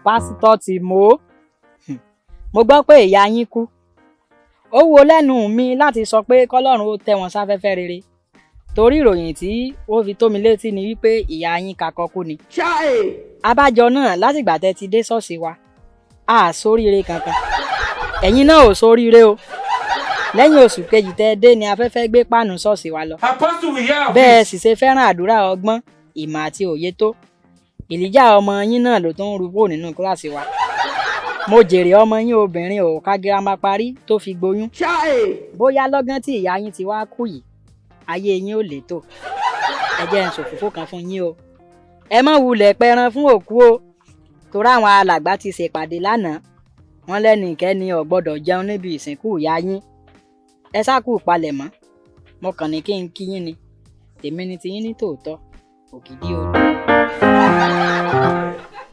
Pásítọ̀ Tìmọ́, mo gbọ́ pé ìyá yín kú. Ó wo lẹ́nu mi láti sọ pé kọ́lọ́run ó tẹ́ wọn sáfẹ́fẹ́ rere, torí ìròyìn tí ó fi tó mi létí ni wípé ìyá yín kakọ kú ni. Abájọ náà látìgbà tẹ́ ti dé ṣọ́ọ̀ṣì wa, a sóríire kankan. Ẹ̀yin náà ò sóríire o. Lẹ́yìn oṣù kejì tẹ́ dé ni afẹ́fẹ́ gbé páànù ṣọ́ọ̀ṣì wa lọ. Bẹ́ẹ̀ sì ṣe fẹ́ràn àdúrà ọgbọ́n, ìmọ̀ àti òye tó. Ìlíjà ọmọ yín náà ló tún rúbò nínú kíláàsì wa. Mo jèrè ọmọ yín obìnrin ò ká girama parí tó fi gboyún. Bóyá lọ́gán tí ìyá yín ti wá kú yìí, ayé yín ò létò. Ẹ jẹ́ n sòfófó kan fún yín o. Ẹ má wulẹ̀ pẹran fún òkú o, torí àwọn alàgbà ti ṣèpàdé lánàá. Wọ́n lẹ́nìkẹ́ni ò gbọ́dọ̀ jẹun níbi ìsìnkú ìyá yín. Ẹ sákù palẹ̀mọ́. Mo kàn ní kí n kí yín ni. Tèmi ni tiyín ní tòótọ́. Ògidì odò.